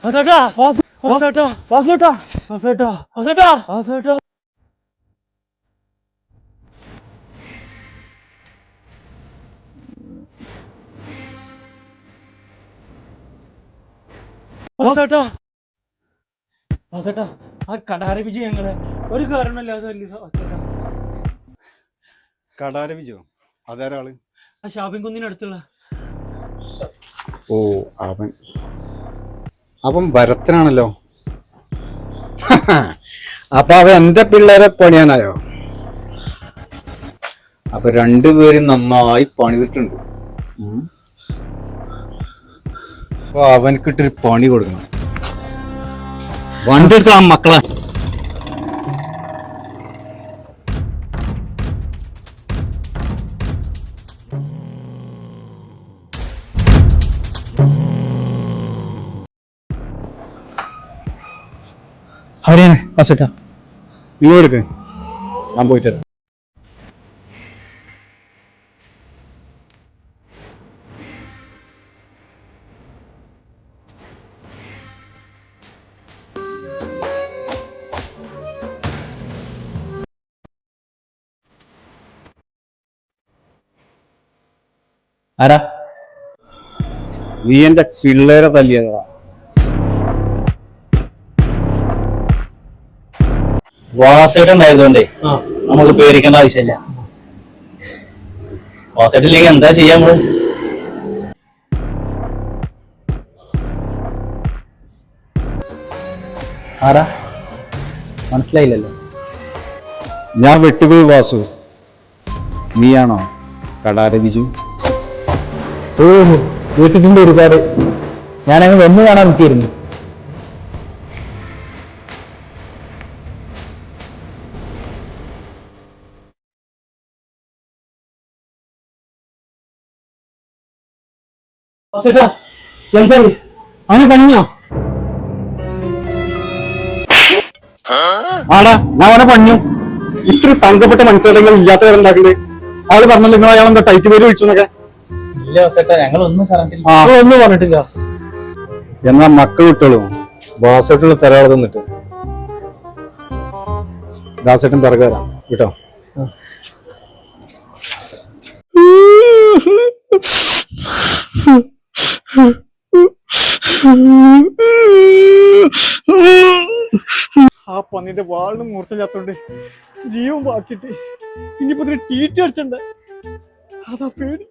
വാസേട്ടാ വാസേട്ടാ വാസേട്ടാ വാസേട്ടാ വാസേട്ടാ വാസേട്ടാ വാസേട്ടാ വാസേട്ടാ ആ കടാരപിച്ച് ഞങ്ങളെ ഒരു കാരണമല്ലാതെ വാസേട്ടാ. കടാര വിജയോ? അതാരാള്? ആ ഷാപ്പിംഗ് കുന്നിനടുത്തുള്ള. ഓ, അവൻ ഭരത്തനാണല്ലോ. അപ്പൊ അവൻ എന്റെ പിള്ളേരെ പണിയാനായോ? അപ്പൊ രണ്ടുപേരും നന്നായി പണിതിട്ടുണ്ട്. അപ്പൊ അവൻക്കിട്ടൊരു പണി കൊടുക്കണം. വണ്ടി എടുക്കണം മക്കളെ. അവിടെയാണ് വാസേട്ടാ. നിങ്ങൾ എടുക്ക്, ഞാൻ പോയിട്ട് തരാം. ആരാ? നീ എന്റെ പിള്ളേരെ തല്ലിയതാ. വാസേട്ടുണ്ടായതുകൊണ്ടേ നമുക്ക് പേടിക്കേണ്ട ആവശ്യമില്ല. വാസേട്ടില്ലെങ്കിൽ എന്താ ചെയ്യാ നമ്മള്? ആരാ മനസ്സിലായില്ലല്ലോ. ഞാൻ വെട്ടുപോയി വാസു. നീയാണോ കടാര വിജു? ഓ, വീട്ടിട്ടുണ്ട് ഒരുപാട്. ഞാനങ്ങ് വന്ന് കാണാൻ നിൽക്കിയിരുന്നു. അവനെ പണിഞ്ഞോ? ആടാ, ഞാൻ അവനെ പണിഞ്ഞു. ഇത്ര തങ്കപ്പെട്ട മനസ്സിലാങ്ങൾ ഇല്ലാത്തവരുണ്ടാക്കണ്ടേ? ആള് പറഞ്ഞല്ലോ നിങ്ങൾ അയാളെന്താ ടൈറ്റ് പേര് വിളിച്ചു എന്നൊക്കെ. ഇല്ല വാസേട്ടാ, ഞങ്ങളൊന്നും പറഞ്ഞിട്ടില്ല. ഒന്നും പറഞ്ഞിട്ടില്ല. എന്നാ മക്കൾ വിട്ടോളൂ. വാസേട്ടുള്ള തരാളെ തന്നിട്ട് ദാസേട്ടൻ പിറകെ വരാം കേട്ടോ. ആ പന്നിന്റെ വാളിനും മൂർച്ച ചാത്തോണ്ട് ജീവൻ ബാക്കിട്ട് ഇനിയിപ്പോ ടീറ്റ് അടിച്ചണ്ടേ? അതാ പേടി.